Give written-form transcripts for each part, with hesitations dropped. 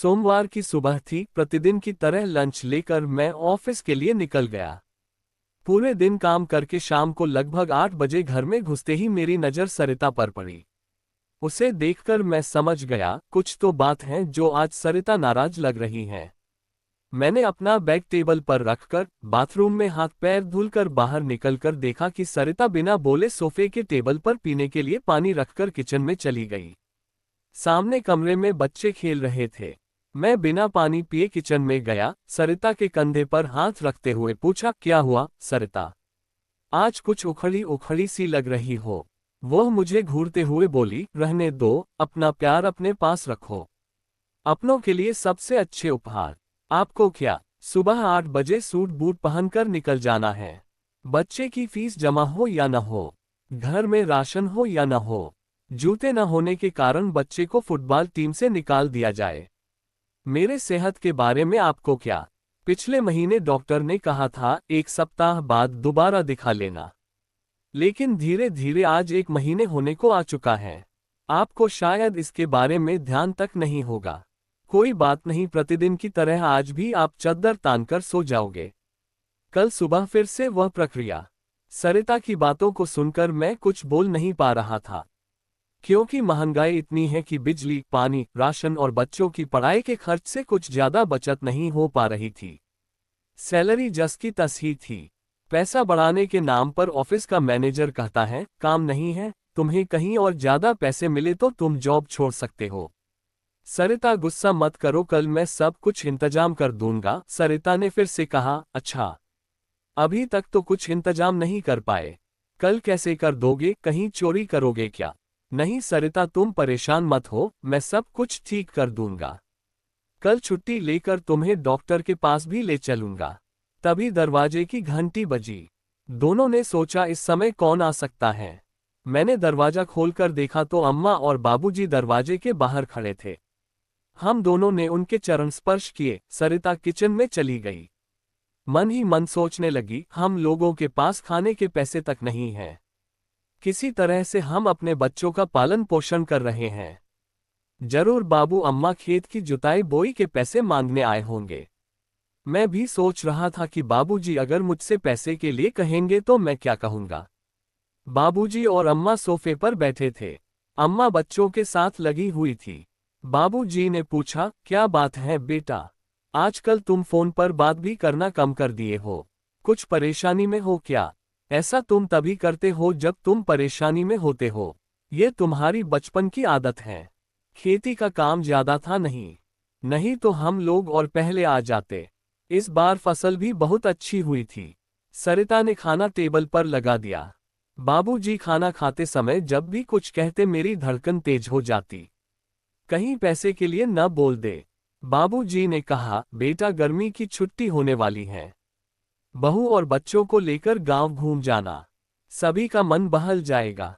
सोमवार की सुबह थी। प्रतिदिन की तरह लंच लेकर मैं ऑफिस के लिए निकल गया। पूरे दिन काम करके शाम को लगभग 8 बजे घर में घुसते ही मेरी नज़र सरिता पर पड़ी। उसे देखकर मैं समझ गया कुछ तो बात है जो आज सरिता नाराज लग रही है। मैंने अपना बैग टेबल पर रखकर बाथरूम में हाथ पैर धुलकर बाहर निकलकर देखा कि सरिता बिना बोले सोफे के टेबल पर पीने के लिए पानी रखकर किचन में चली गई। सामने कमरे में बच्चे खेल रहे थे। मैं बिना पानी पिए किचन में गया, सरिता के कंधे पर हाथ रखते हुए पूछा, क्या हुआ सरिता? आज कुछ उखड़ी उखड़ी सी लग रही हो। वह मुझे घूरते हुए बोली, रहने दो, अपना प्यार अपने पास रखो। अपनों के लिए सबसे अच्छे उपहार। आपको क्या सुबह 8 बजे सूट बूट पहनकर निकल जाना है? बच्चे की फीस जमा हो या न हो, घर में राशन हो या न हो, जूते न होने के कारण बच्चे को फुटबॉल टीम से निकाल दिया जाए। मेरे सेहत के बारे में आपको क्या? पिछले महीने डॉक्टर ने कहा था 1 सप्ताह बाद दोबारा दिखा लेना, लेकिन धीरे धीरे आज 1 महीने होने को आ चुका है। आपको शायद इसके बारे में ध्यान तक नहीं होगा। कोई बात नहीं, प्रतिदिन की तरह आज भी आप चद्दर तानकर सो जाओगे। कल सुबह फिर से वह प्रक्रिया। सरिता की बातों को सुनकर मैं कुछ बोल नहीं पा रहा था, क्योंकि महंगाई इतनी है कि बिजली, पानी, राशन और बच्चों की पढ़ाई के खर्च से कुछ ज्यादा बचत नहीं हो पा रही थी। सैलरी जस की तस ही थी। पैसा बढ़ाने के नाम पर ऑफिस का मैनेजर कहता है, काम नहीं है, तुम्हें कहीं और ज्यादा पैसे मिले तो तुम जॉब छोड़ सकते हो। सरिता गुस्सा मत करो, कल मैं सब कुछ इंतजाम कर दूंगा। सरिता ने फिर से कहा, अच्छा, अभी तक तो कुछ इंतजाम नहीं कर पाए, कल कैसे कर दोगे? कहीं चोरी करोगे क्या? नहीं सरिता, तुम परेशान मत हो, मैं सब कुछ ठीक कर दूंगा। कल छुट्टी लेकर तुम्हें डॉक्टर के पास भी ले चलूंगा। तभी दरवाजे की घंटी बजी। दोनों ने सोचा इस समय कौन आ सकता है। मैंने दरवाजा खोलकर देखा तो अम्मा और बाबूजी दरवाजे के बाहर खड़े थे। हम दोनों ने उनके चरण स्पर्श किए। सरिता किचन में चली गई। मन ही मन सोचने लगी, हम लोगों के पास खाने के पैसे तक नहीं हैं। किसी तरह से हम अपने बच्चों का पालन पोषण कर रहे हैं। जरूर बाबू अम्मा खेत की जुताई बोई के पैसे मांगने आए होंगे। मैं भी सोच रहा था कि बाबूजी अगर मुझसे पैसे के लिए कहेंगे तो मैं क्या कहूंगा। बाबूजी और अम्मा सोफे पर बैठे थे। अम्मा बच्चों के साथ लगी हुई थी। बाबूजी ने पूछा, क्या बात है बेटा, आजकल तुम फोन पर बात भी करना कम कर दिए हो, कुछ परेशानी में हो क्या? ऐसा तुम तभी करते हो जब तुम परेशानी में होते हो। ये तुम्हारी बचपन की आदत है। खेती का काम ज्यादा था नहीं तो हम लोग और पहले आ जाते। इस बार फसल भी बहुत अच्छी हुई थी। सरिता ने खाना टेबल पर लगा दिया। बाबूजी खाना खाते समय जब भी कुछ कहते मेरी धड़कन तेज हो जाती। कहीं पैसे के लिए न बोल दे। बाबूजी ने कहा, बेटा गर्मी की छुट्टी होने वाली है, बहू और बच्चों को लेकर गांव घूम जाना, सभी का मन बहल जाएगा।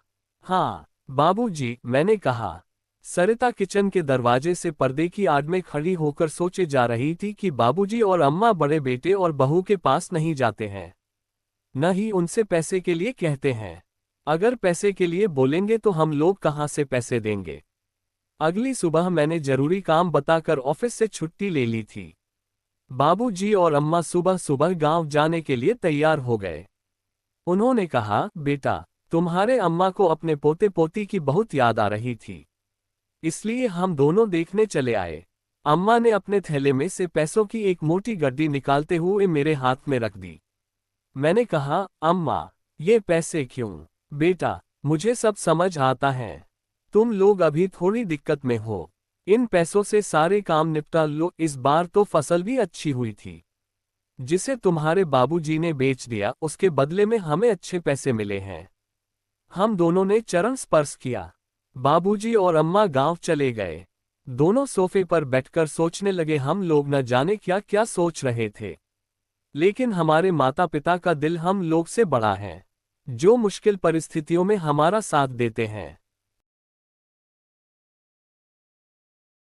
हाँ बाबूजी, मैंने कहा। सरिता किचन के दरवाजे से पर्दे की आड़ में खड़ी होकर सोचे जा रही थी कि बाबूजी और अम्मा बड़े बेटे और बहू के पास नहीं जाते हैं, न ही उनसे पैसे के लिए कहते हैं। अगर पैसे के लिए बोलेंगे तो हम लोग कहाँ से पैसे देंगे। अगली सुबह मैंने जरूरी काम बताकर ऑफिस से छुट्टी ले ली थी। बाबूजी और अम्मा सुबह सुबह गांव जाने के लिए तैयार हो गए। उन्होंने कहा, बेटा, तुम्हारे अम्मा को अपने पोते पोती की बहुत याद आ रही थी, इसलिए हम दोनों देखने चले आए। अम्मा ने अपने थैले में से पैसों की एक मोटी गड्डी निकालते हुए मेरे हाथ में रख दी। मैंने कहा, अम्मा, ये पैसे क्यों? बेटा, मुझे सब समझ आता है, तुम लोग अभी थोड़ी दिक्कत में हो, इन पैसों से सारे काम निपटा लो। इस बार तो फसल भी अच्छी हुई थी, जिसे तुम्हारे बाबूजी ने बेच दिया, उसके बदले में हमें अच्छे पैसे मिले हैं। हम दोनों ने चरण स्पर्श किया। बाबूजी और अम्मा गांव चले गए। दोनों सोफे पर बैठकर सोचने लगे। हम लोग न जाने क्या क्या सोच रहे थे, लेकिन हमारे माता पिता का दिल हम लोग से बड़ा है, जो मुश्किल परिस्थितियों में हमारा साथ देते हैं।